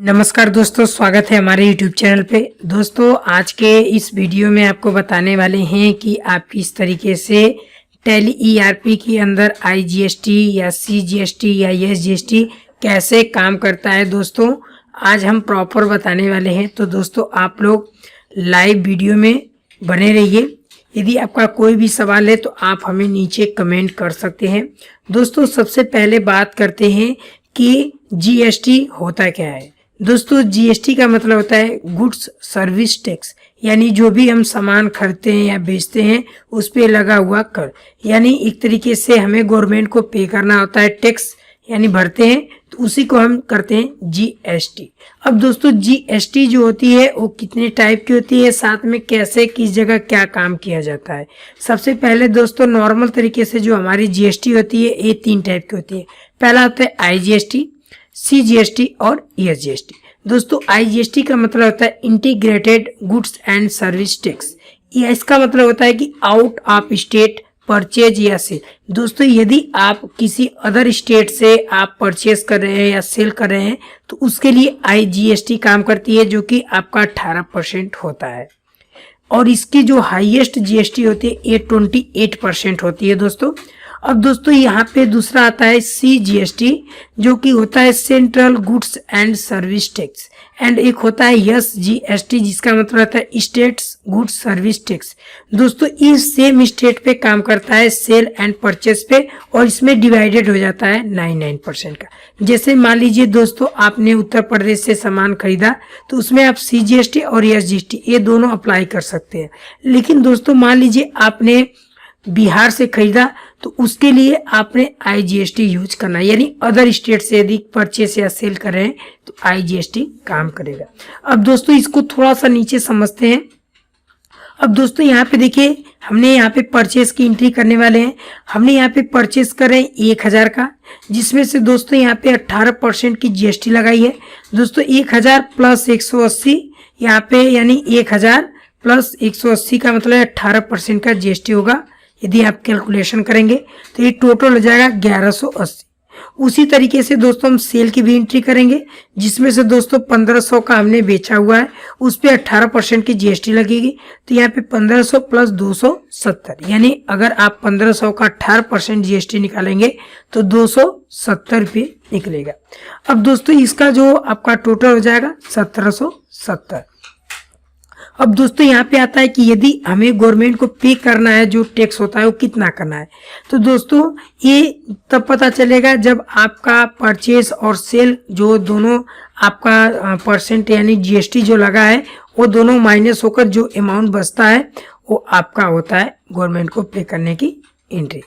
नमस्कार दोस्तों, स्वागत है हमारे YouTube चैनल पे। दोस्तों आज के इस वीडियो में आपको बताने वाले हैं कि आप किस तरीके से टैली ERP के अंदर IGST या CGST या SGST कैसे काम करता है। दोस्तों आज हम प्रॉपर बताने वाले हैं, तो दोस्तों आप लोग लाइव वीडियो में बने रहिए। यदि आपका कोई भी सवाल है तो आप हमें नीचे कमेंट कर सकते हैं। दोस्तों सबसे पहले बात करते हैं कि GST होता क्या है। दोस्तों GST का मतलब होता है गुड्स सर्विस टैक्स, यानी जो भी हम सामान खरीदते हैं या बेचते हैं उस पे लगा हुआ कर, यानी एक तरीके से हमें गवर्नमेंट को पे करना होता है, टैक्स यानी भरते हैं, तो उसी को हम करते हैं GST। अब दोस्तों GST जो होती है वो कितने टाइप की होती है, साथ में कैसे किस जगह क्या काम किया जाता है। सबसे पहले दोस्तों नॉर्मल तरीके से जो हमारी GST होती है ये 3 टाइप की होती है। पहला होता है IGST, CGST और SGST। दोस्तों IGST का मतलब होता है integrated goods and service tax. इसका मतलब होता है कि आउट ऑफ स्टेट परचेज या सेल। दोस्तों यदि आप किसी अदर स्टेट से आप परचेज कर रहे हैं या सेल कर रहे हैं तो उसके लिए IGST काम करती है, जो कि आपका 18% होता है। और इसकी जो हाईएस्ट GST होती है ये 28% होती है दोस्तों। अब दोस्तों यहाँ पे दूसरा आता है CGST, जो कि होता है central goods and service tax, and एक होता है SGST जिसका मतलब होता है स्टेट्स गुड्स सर्विस टैक्स। दोस्तों इस सेम स्टेट पे काम करता है सेल एंड परचेस पे, और इसमें डिवाइडेड हो जाता है 99% का। जैसे मान लीजिए दोस्तों आपने उत्तर प्रदेश से सामान खरीदा तो उसमें आप CGST और SGST ये दोनों अप्लाई कर सकते हैं। लेकिन दोस्तों मान लीजिए आपने बिहार से खरीदा तो उसके लिए आपने IGST यूज करना है, यानी अदर स्टेट से यदि परचेस या सेल कर रहे हैं तो IGST काम करेगा। अब दोस्तों इसको थोड़ा सा नीचे समझते हैं। अब दोस्तों यहाँ पे देखिए हमने यहाँ पे परचेस की एंट्री करने वाले हैं। हमने यहाँ पे परचेस कर रहे हैं 1000 का, जिसमें से दोस्तों यहाँ पे 18% की GST लगाई है। दोस्तों 1000 प्लस 180 यहाँ पे, यानी 1000 प्लस 180 का मतलब 18% का GST होगा। यदि आप कैलकुलेशन करेंगे तो ये टोटल हो जाएगा 1180। उसी तरीके से दोस्तों हम सेल की भी एंट्री करेंगे, जिसमें से दोस्तों 1500 का हमने बेचा हुआ है, उस पे 18% की GST लगेगी। तो यहाँ पे 1500 प्लस 270, यानी अगर आप 1500 का 18% GST निकालेंगे तो 270 रुपये निकलेगा। अब दोस्तों इसका जो आपका टोटल हो जाएगा 1770। अब दोस्तों यहाँ पे आता है कि यदि हमें गवर्नमेंट को पे करना है जो टैक्स होता है वो कितना करना है, तो दोस्तों ये तब पता चलेगा जब आपका परचेस और सेल जो दोनों आपका परसेंट यानी GST जो लगा है वो दोनों माइनस होकर जो अमाउंट बचता है वो आपका होता है गवर्नमेंट को पे करने की एंट्री।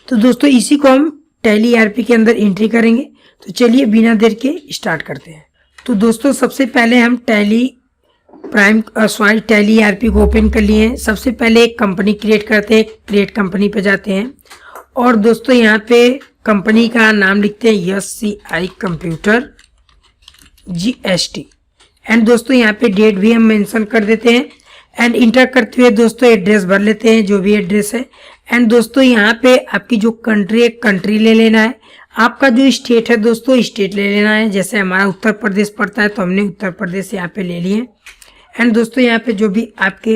तो दोस्तों इसी को हम टैली ERP के अंदर एंट्री करेंगे। तो चलिए बिना देर के स्टार्ट करते हैं। तो दोस्तों सबसे पहले हम टैली ERP को ओपन कर लिए हैं। सबसे पहले एक कंपनी क्रिएट करते हैं, क्रिएट कंपनी पे जाते हैं और दोस्तों यहाँ पे कंपनी का नाम लिखते हैं SCI कंप्यूटर GST, एंड दोस्तों यहाँ पे डेट भी हम मेंशन कर देते हैं, एंड इंटर करते हुए दोस्तों एड्रेस भर लेते हैं जो भी एड्रेस है। एंड दोस्तों यहाँ पे आपकी जो कंट्री है कंट्री ले लेना है, आपका जो स्टेट है दोस्तों स्टेट ले लेना है। जैसे हमारा उत्तर प्रदेश पड़ता है तो हमने उत्तर प्रदेश यहाँ पे ले लिए। एंड दोस्तों यहाँ पे जो भी आपके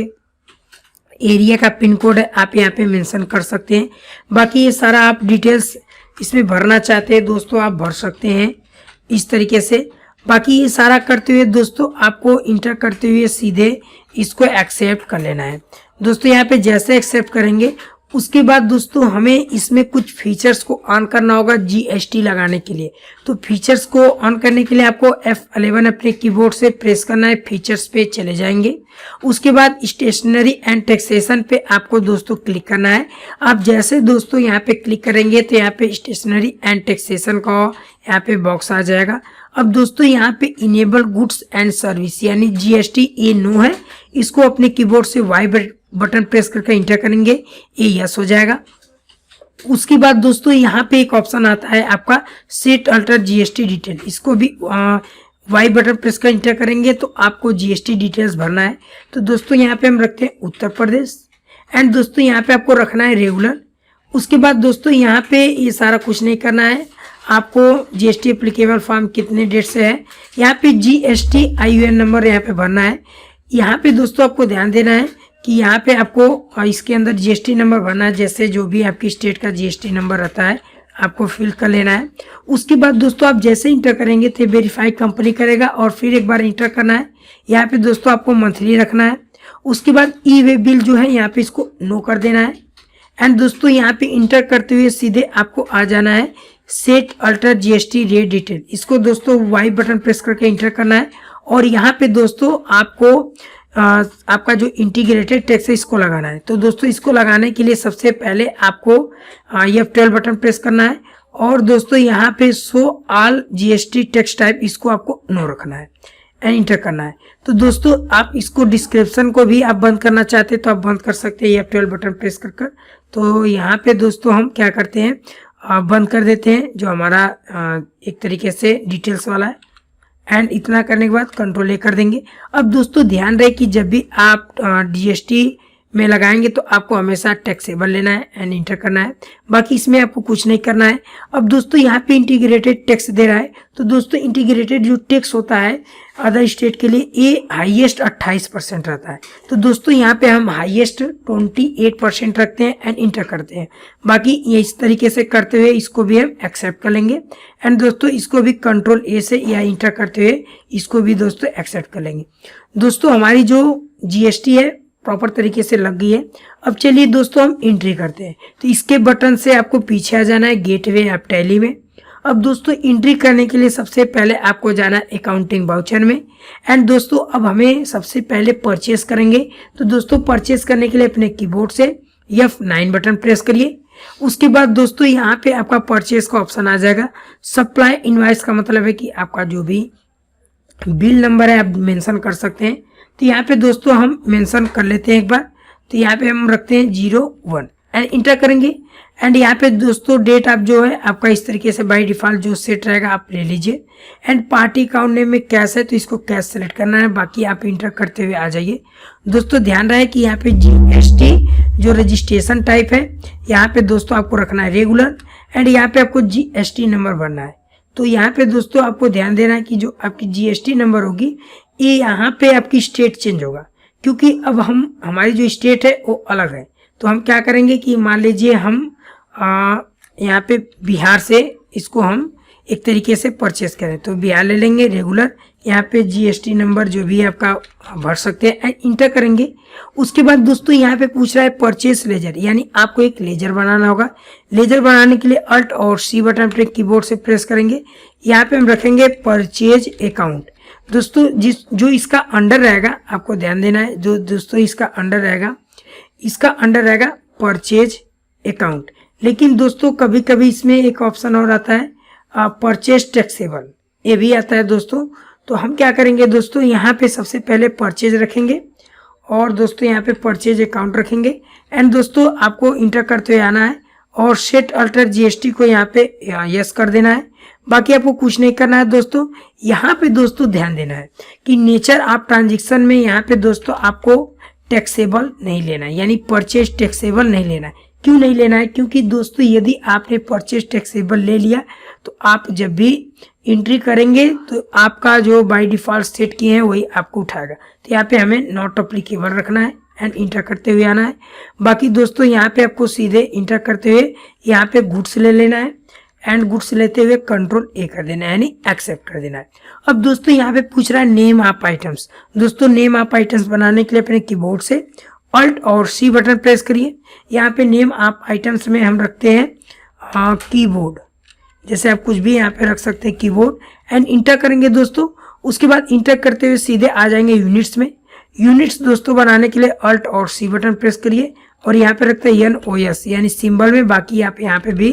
एरिया का पिन कोड है आप यहाँ पे मेंशन कर सकते हैं। बाकी ये सारा आप डिटेल्स इसमें भरना चाहते हैं दोस्तों आप भर सकते हैं इस तरीके से। बाकी ये सारा करते हुए दोस्तों आपको इंटर करते हुए सीधे इसको एक्सेप्ट कर लेना है। दोस्तों यहाँ पे जैसे एक्सेप्ट करेंगे उसके बाद दोस्तों हमें इसमें कुछ फीचर्स को ऑन करना होगा GST लगाने के लिए। तो फीचर्स को ऑन करने के लिए आपको F11 अपने कीबोर्ड से प्रेस करना है, फीचर्स पे चले जाएंगे। उसके बाद स्टेशनरी एंड टैक्सेशन पे आपको दोस्तों क्लिक करना है। आप जैसे दोस्तों यहाँ पे क्लिक करेंगे तो यहाँ पे स्टेशनरी एंड टैक्सेशन का यहाँ पे बॉक्स आ जाएगा। अब दोस्तों यहाँ पे इनेबल गुड्स एंड सर्विस यानी GST ये नो है, इसको अपने कीबोर्ड से Y बटन प्रेस करके इंटर करेंगे, ये यस हो जाएगा। उसके बाद दोस्तों यहाँ पे एक ऑप्शन आता है आपका सेट अल्टर GST डिटेल, इसको भी Y बटन प्रेस कर इंटर करेंगे तो आपको GST डिटेल्स भरना है। तो दोस्तों यहाँ पे हम रखते हैं उत्तर प्रदेश, एंड दोस्तों यहाँ पे आपको रखना है रेगुलर। उसके बाद दोस्तों यहाँ पे ये सारा कुछ नहीं करना है, आपको जीएसटी एप्लीकेबल फॉर्म कितने डेट से है, यहाँ पे जीएसटी IUN नंबर यहाँ पे भरना है। यहाँ पे दोस्तों आपको ध्यान देना है कि यहाँ पे आपको इसके अंदर जीएसटी नंबर भरना है, जैसे जो भी आपकी स्टेट का जीएसटी नंबर रहता है आपको फिल कर लेना है। उसके बाद दोस्तों आप जैसे इंटर करेंगे तो वेरीफाई कंपनी करेगा और फिर एक बार इंटर करना है। यहाँ पे दोस्तों आपको मंथली रखना है। उसके बाद ई वे बिल जो है यहाँ पे इसको नो कर देना है। एंड दोस्तों यहाँ पे इंटर करते हुए सीधे आपको आ जाना है set alter GST rate detail, इसको दोस्तों वाई बटन प्रेस करके इंटर करना है। और यहाँ पे दोस्तों आपको आपका जो इंटीग्रेटेड टैक्स है इसको लगाना है। तो दोस्तों इसको लगाने के लिए सबसे पहले आपको F12 बटन प्रेस करना है और दोस्तों यहाँ पे show all GST tax type इसको आपको नो रखना है एंड इंटर करना है। तो दोस्तों आप इसको डिस्क्रिप्शन को भी आप बंद करना चाहते हैं तो आप बंद कर सकते हैं F12 बटन प्रेस कर। तो यहाँ पे दोस्तों हम क्या करते हैं बंद कर देते हैं जो हमारा एक तरीके से डिटेल्स वाला है। एंड इतना करने के बाद कंट्रोल ए कर देंगे। अब दोस्तों ध्यान रहे कि जब भी आप जीएसटी में लगाएंगे तो आपको हमेशा टैक्सेबल लेना है एंड इंटर करना है, बाकी इसमें आपको कुछ नहीं करना है। अब दोस्तों यहाँ पे इंटीग्रेटेड टैक्स दे रहा है, तो दोस्तों इंटीग्रेटेड जो टैक्स होता है अदर स्टेट के लिए ये हाईएस्ट 28% रहता है। तो दोस्तों यहाँ पे हम हाईएस्ट 28% रखते हैं एंड इंटर करते हैं। बाकी ये इस तरीके से करते हुए इसको भी हम एक्सेप्ट कर लेंगे। एंड दोस्तों इसको भी कंट्रोल ए से या इंटर करते हुए इसको भी दोस्तों एक्सेप्ट कर लेंगे। दोस्तों हमारी जो जीएसटी है प्रॉपर तरीके से लग गई है। अब चलिए दोस्तों हम एंट्री करते हैं। तो इसके बटन से आपको पीछे आ जाना है गेटवे ऐप टैली में। अब दोस्तों एंट्री करने के लिए सबसे पहले आपको जाना है अकाउंटिंग वाउचर में। एंड दोस्तों अब हमें सबसे पहले परचेस करेंगे, तो दोस्तों परचेस करने के लिए अपने कीबोर्ड से F9 बटन प्रेस करिए। उसके बाद दोस्तों यहाँ पे आपका परचेस का ऑप्शन आ जाएगा। सप्लाई इनवॉइस का मतलब है कि आपका जो भी बिल नंबर है आप मेंशन कर सकते हैं। तो यहाँ पे दोस्तों हम मेंशन कर लेते हैं एक बार। तो यहाँ पे हम रखते हैं 01 एंड इंटर करेंगे। एंड यहाँ पे दोस्तों डेट आप जो है आपका इस तरीके से बाय डिफॉल्ट जो सेट रहेगा आप ले लीजिए। एंड पार्टी अकाउंट नेम में कैश है तो इसको कैश सेलेक्ट करना है, बाकी आप इंटर करते हुए आ जाइए। दोस्तों ध्यान रहे कि यहाँ पे जीएसटी जो रजिस्ट्रेशन टाइप है यहाँ पे दोस्तों आपको रखना है रेगुलर। एंड यहाँ पे आपको जीएसटी नंबर भरना है। तो यहाँ पे दोस्तों आपको ध्यान देना है कि जो आपकी जीएसटी नंबर होगी ये यहाँ पे आपकी स्टेट चेंज होगा, क्योंकि अब हमारी जो स्टेट है वो अलग है। तो हम क्या करेंगे कि मान लीजिए हम यहाँ पे बिहार से इसको हम एक तरीके से परचेस करें तो बिहार ले लेंगे रेगुलर। यहाँ पे जीएसटी नंबर जो भी है आपका भर सकते हैं, इंटर करेंगे। उसके बाद दोस्तों यहाँ पे पूछ रहा है परचेस लेजर, यानी आपको एक लेजर बनाना होगा। लेजर बनाने के लिए अल्ट और सी बटन पे कीबोर्ड से प्रेस करेंगे। यहाँ पे हम रखेंगे परचेज अकाउंट। दोस्तों जो इसका अंडर रहेगा आपको ध्यान देना है, जो दोस्तों इसका अंडर रहेगा परचेज अकाउंट। लेकिन दोस्तों कभी कभी इसमें एक ऑप्शन और आता है परचेज टैक्सेबल, ये भी आता है दोस्तों। तो हम क्या करेंगे दोस्तों यहाँ पे सबसे पहले परचेज रखेंगे और दोस्तों यहाँ पे परचेज अकाउंट रखेंगे। एंड दोस्तों आपको इंटर करते हुए आना है और सेट अल्टर जीएसटी को यहाँ पे यस कर देना है। बाकी आपको कुछ नहीं करना है दोस्तों। यहाँ पे दोस्तों ध्यान देना है कि नेचर ऑफ ट्रांजेक्शन में यहाँ पे दोस्तों आपको टैक्सेबल नहीं लेना है, यानी परचेज टैक्सेबल नहीं लेना है। क्यों नहीं लेना है? क्योंकि दोस्तों यदि आपने परचेज टैक्सेबल ले लिया तो आप जब भी एंट्री करेंगे तो आपका जो बाय डिफॉल्ट सेट किए हैं वही आपको उठाएगा। तो यहाँ पे हमें नॉट अप्लीकेबल रखना है एंड इंटर करते हुए आना है। बाकी दोस्तों यहाँ पे आपको सीधे इंटर करते हुए यहाँ पे गुड्स ले लेना है एंड गुड्स लेते हुए कंट्रोल ए कर देना है, यानी एक्सेप्ट कर देना है। अब दोस्तों यहाँ पे पूछ रहा है नेम ऑफ आइटम्स। दोस्तों नेम ऑफ आइटम्स बनाने के लिए अपने कीबोर्ड से अल्ट और सी बटन प्रेस करिए। यहाँ पे नेम ऑफ आइटम्स में हम रखते हैं कीबोर्ड, जैसे आप कुछ भी यहाँ पे रख सकते हैं कीबोर्ड एंड इंटर करेंगे दोस्तों। उसके बाद इंटर करते हुए सीधे आ जाएंगे यूनिट्स में। यूनिट्स दोस्तों बनाने के लिए अल्ट और सी बटन प्रेस करिए और यहाँ पे रखते हैं NOS यानी सिंबल में। बाकी आप यहाँ पे भी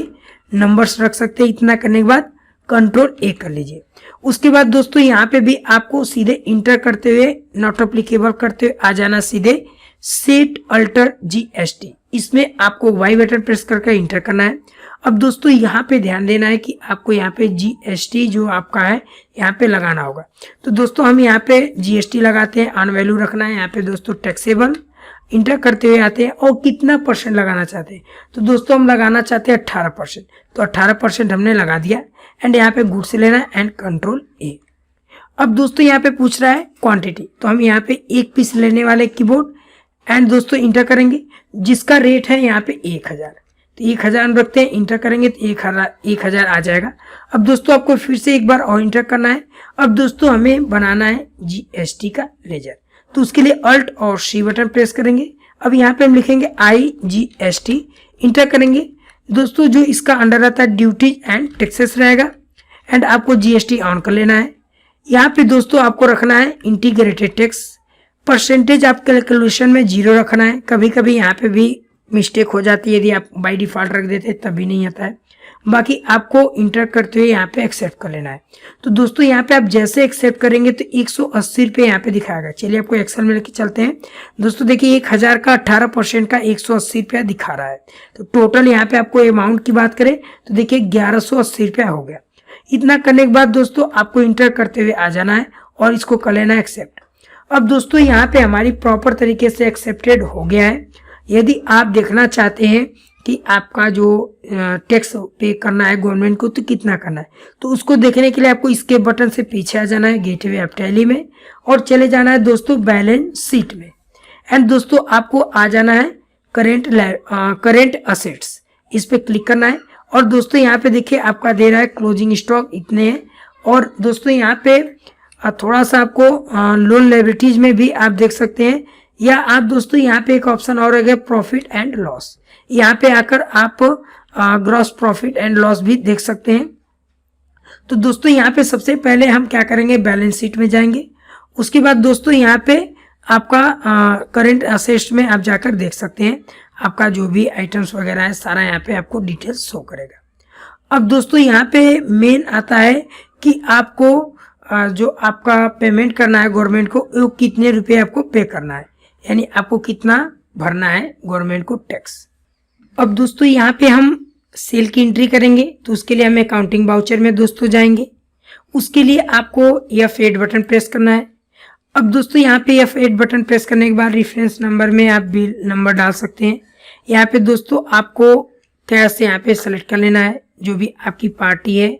नंबर्स रख सकते हैं। इतना करने के बाद कंट्रोल ए कर लीजिए। उसके बाद दोस्तों यहाँ पे भी आपको सीधे इंटर करते हुए नॉट अप्लीकेबल करते हुए आ जाना सीधे सेट अल्टर जीएसटी। इसमें आपको वाई बटन प्रेस करके इंटर करना है। अब दोस्तों यहाँ पे ध्यान देना है कि आपको यहाँ पे जीएसटी जो आपका है यहाँ पे लगाना होगा। तो दोस्तों हम यहाँ पे जीएसटी लगाते हैं, ऑन वैल्यू रखना है। यहाँ पे दोस्तों टैक्सेबल इंटर करते हुए आते हैं और कितना परसेंट लगाना चाहते हैं। तो दोस्तों हम लगाना चाहते हैं 18%, तो 18% हमने लगा दिया एंड यहाँ पे गुड्स लेना है एंड कंट्रोल ए। अब दोस्तों यहाँ पे पूछ रहा है क्वांटिटी, तो हम यहाँ पे 1 पीस लेने वाले कीबोर्ड एंड दोस्तों इंटर करेंगे जिसका रेट है यहाँ पे 1000, तो 1000 हम रखते हैं, इंटर करेंगे तो 1000 आ जाएगा। अब दोस्तों आपको फिर से एक बार और इंटर करना है। अब दोस्तों हमें बनाना है GST का लेजर, तो उसके लिए अल्ट और C बटन प्रेस करेंगे। अब यहाँ पे हम लिखेंगे IGST, इंटर करेंगे। दोस्तों जो इसका अंडर आता है ड्यूटीज एंड टैक्सेस रहेगा एंड आपको GST ऑन कर लेना है। यहाँ पे दोस्तों आपको रखना है इंटीग्रेटेड टैक्स, परसेंटेज आप कैलकुलेशन में 0 रखना है। कभी कभी यहाँ पे भी मिस्टेक हो जाती है, यदि आप बाय डिफॉल्ट रख देते हैं तभी नहीं आता है। बाकी आपको इंटर करते हुए यहाँ पे एक्सेप्ट कर लेना है। तो दोस्तों यहाँ पे आप जैसे एक्सेप्ट करेंगे तो 180 रुपये यहाँ पे दिखाएगा। चलिए आपको एक्सेल में लेके चलते हैं। दोस्तों देखिए 1000 का 18% का 180 रुपया दिखा रहा है। तो टोटल यहाँ पे आपको अमाउंट की बात करें तो देखिए 1180 रुपया हो गया। इतना करने के बाद दोस्तों आपको इंटर करते हुए आ जाना है और इसको कर लेना है एक्सेप्ट। अब दोस्तों यहाँ पे हमारी प्रॉपर तरीके से एक्सेप्टेड हो गया है। यदि आप देखना चाहते हैं कि आपका जो टैक्स पे करना है गवर्नमेंट को तो कितना करना है, तो उसको देखने के लिए आपको इसके बटन से पीछे आ जाना है गेटवे ऑफ टैली में और चले जाना है दोस्तों बैलेंस शीट में। एंड दोस्तों आपको आ जाना है करेंट असेट्स, इस पे क्लिक करना है। और दोस्तों यहाँ पे देखिए आपका दे रहा है क्लोजिंग स्टॉक इतने हैं। और दोस्तों यहाँ पे थोड़ा सा आपको लोन लायबिलिटीज में भी आप देख सकते हैं, या आप दोस्तों यहाँ पे एक ऑप्शन और है प्रॉफिट एंड लॉस, यहाँ पे आकर आप ग्रॉस प्रॉफिट एंड लॉस भी देख सकते हैं। तो दोस्तों यहाँ पे सबसे पहले हम क्या करेंगे, बैलेंस शीट में जाएंगे। उसके बाद दोस्तों यहाँ पे आपका करेंट असेट्स में आप जाकर देख सकते हैं आपका जो भी आइटम्स वगैरह है सारा यहाँ पे आपको डिटेल्स शो करेगा। अब दोस्तों यहाँ पे मेन आता है कि आपको जो आपका पेमेंट करना है गवर्नमेंट को वो कितने रुपए आपको पे करना है, यानी आपको कितना भरना है गवर्नमेंट को टैक्स। अब दोस्तों यहाँ पे हम सेल की एंट्री करेंगे, तो उसके लिए हमें काउंटिंग वाउचर में दोस्तों जाएंगे। उसके लिए आपको F8 बटन प्रेस करना है। अब दोस्तों यहाँ पे F8 बटन प्रेस करने के बाद रेफरेंस नंबर में आप बिल नंबर डाल सकते हैं। यहाँ पे दोस्तों आपको कैश यहाँ पे सेलेक्ट कर लेना है, जो भी आपकी पार्टी है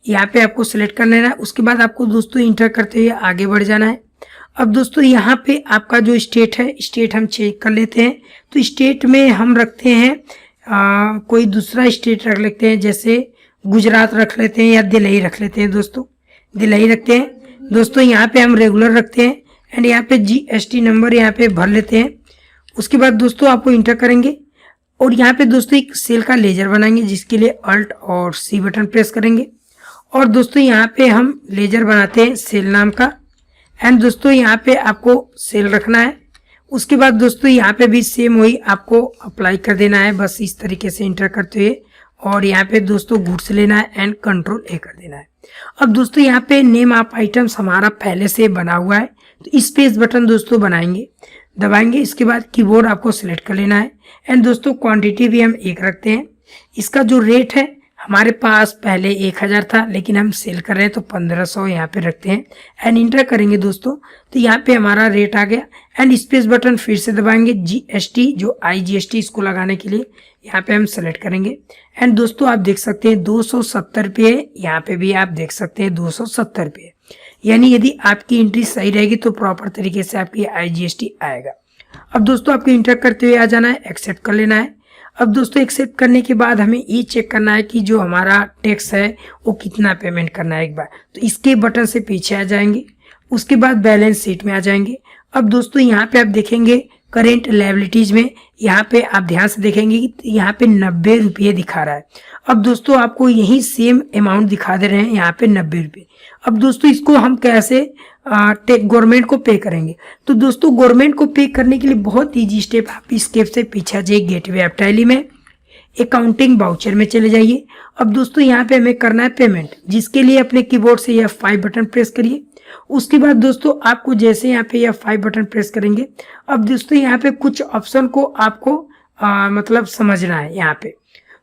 यहाँ पे आपको सेलेक्ट कर लेना है। उसके बाद आपको दोस्तों इंटर करते हुए आगे बढ़ जाना है। अब दोस्तों यहाँ पे आपका जो स्टेट है, स्टेट हम चेक कर लेते हैं। तो स्टेट में हम रखते हैं कोई दूसरा स्टेट रख लेते हैं, जैसे गुजरात रख लेते हैं या दिल्ली रख लेते हैं। दोस्तों दिल्ली रखते हैं। दोस्तों यहाँ पे हम रेगुलर रखते हैं एंड यहाँ पे GST नंबर यहाँ पे भर लेते हैं। उसके बाद दोस्तों आपको इंटर करेंगे और यहाँ पे दोस्तों एक सेल का लेजर बनाएंगे, जिसके लिए अल्ट और C बटन प्रेस करेंगे। और दोस्तों यहाँ पे हम लेजर बनाते हैं सेल नाम का एंड दोस्तों यहाँ पे आपको सेल रखना है। उसके बाद दोस्तों यहाँ पे भी सेम वही आपको अप्लाई कर देना है, बस इस तरीके से इंटर करते हुए। और यहाँ पे दोस्तों गुड्स लेना है एंड कंट्रोल ए कर देना है। अब दोस्तों यहाँ पे नेम ऑफ आइटम्स हमारा पहले से बना हुआ है, तो स्पेस बटन दोस्तों बनाएंगे, दबाएंगे। इसके बाद कीबोर्ड आपको सिलेक्ट कर लेना है एंड दोस्तों क्वांटिटी भी हम 1 रखते हैं। इसका जो रेट है हमारे पास पहले 1000 था, लेकिन हम सेल कर रहे हैं तो 1500 यहाँ पे रखते हैं एंड इंटर करेंगे दोस्तों। तो यहाँ पे हमारा रेट आ गया एंड स्पेस बटन फिर से दबाएंगे। GST जो IGST इसको लगाने के लिए यहाँ पे हम सेलेक्ट करेंगे एंड दोस्तों आप देख सकते हैं 270 रुपये, यहाँ पे भी आप देख सकते हैं 270 रुपये। यानी यदि आपकी एंट्री सही रहेगी तो प्रॉपर तरीके से आपकी IGST आएगा। अब दोस्तों आपको इंटर करते हुए आ जाना है, एक्सेप्ट कर लेना है। अब दोस्तों एक्सेप्ट करने के बाद हमें ये चेक करना है कि जो हमारा टैक्स है वो कितना पेमेंट करना है एक बार, तो इसके बटन से पीछे आ जाएंगे। उसके बाद बैलेंस शीट में आ जाएंगे। अब दोस्तों यहाँ पे आप देखेंगे करेंट लायबिलिटीज में, यहाँ पे आप ध्यान से देखेंगे कि यहाँ पे 90 रुपये दिखा रहा है। अब दोस्तों आपको यही सेम अमाउंट दिखा दे रहे हैं यहाँ पे 90 रुपये। अब दोस्तों इसको हम कैसे गवर्नमेंट को पे करेंगे, तो दोस्तों गवर्नमेंट को पे करने के लिए बहुत ईजी स्टेप, आप इस स्टेप से पीछे जाइए गेटवे ऑफ टैली में, अकाउंटिंग वाउचर में चले जाइए। अब दोस्तों यहाँ पे हमें करना है पेमेंट, जिसके लिए अपने कीबोर्ड से F5 बटन प्रेस करिए। उसके बाद दोस्तों आपको जैसे यहाँ पे F5 बटन प्रेस करेंगे, अब दोस्तों यहाँ पे कुछ ऑप्शन को आपको मतलब समझना है यहाँ पे।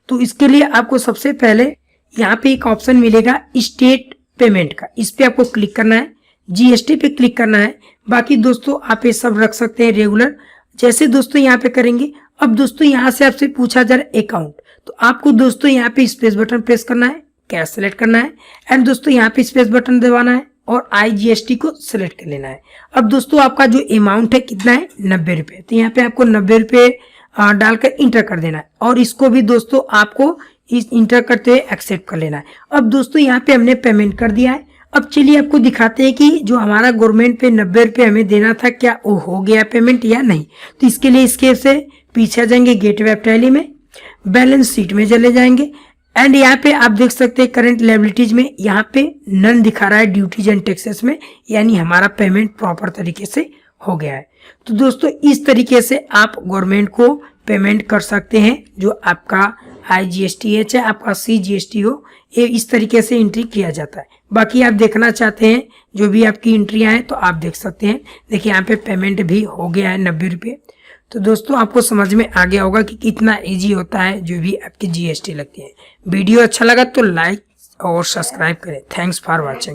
तो इसके लिए आपको सबसे पहले यहाँ पे एक ऑप्शन मिलेगा स्टेट पेमेंट का, इस पे आपको क्लिक करना है। GST पे क्लिक करना है। बाकी दोस्तों आप ये सब रख सकते हैं रेगुलर, जैसे दोस्तों यहाँ पे करेंगे। अब दोस्तों यहाँ से आपसे पूछा जा रहा है अकाउंट, तो आपको दोस्तों यहाँ पे स्पेस बटन प्रेस करना है, कैश सेलेक्ट करना है एंड दोस्तों यहाँ पे स्पेस बटन दबाना है और IGST को सिलेक्ट कर लेना है। अब दोस्तों आपका जो अमाउंट है कितना है 90 रुपये, तो यहाँ पे आपको 90 रुपये डालकर इंटर कर देना है और इसको भी दोस्तों आपको इस इंटर करते हुए एक्सेप्ट कर लेना है। अब दोस्तों यहाँ पे हमने पेमेंट कर दिया है। अब चलिए आपको दिखाते हैं कि जो हमारा गवर्नमेंट पे 90 रुपये हमें देना था क्या वो हो गया पेमेंट या नहीं। तो इसके लिए इसके से पीछे आ जाएंगे गेटवे ऑफ टैली में, बैलेंस शीट में चले जाएंगे एंड यहाँ पे आप देख सकते हैं करंट लायबिलिटीज में यहाँ पे नन दिखा रहा है ड्यूटीज एंड टैक्सेस में, यानी हमारा पेमेंट प्रॉपर तरीके से हो गया है। तो दोस्तों इस तरीके से आप गवर्नमेंट को पेमेंट कर सकते हैं। जो आपका IGST है चाहे आपका CGST हो, ये इस तरीके से एंट्री किया जाता है। बाकी आप देखना चाहते हैं जो भी आपकी एंट्रियां हैं तो आप देख सकते हैं। देखिए यहाँ पे पेमेंट भी हो गया है 90 रुपये। तो दोस्तों आपको समझ में आ गया होगा कि कितना इजी होता है जो भी आपकी GST लगती है। वीडियो अच्छा लगा तो लाइक और सब्सक्राइब करें। Thanks for watching.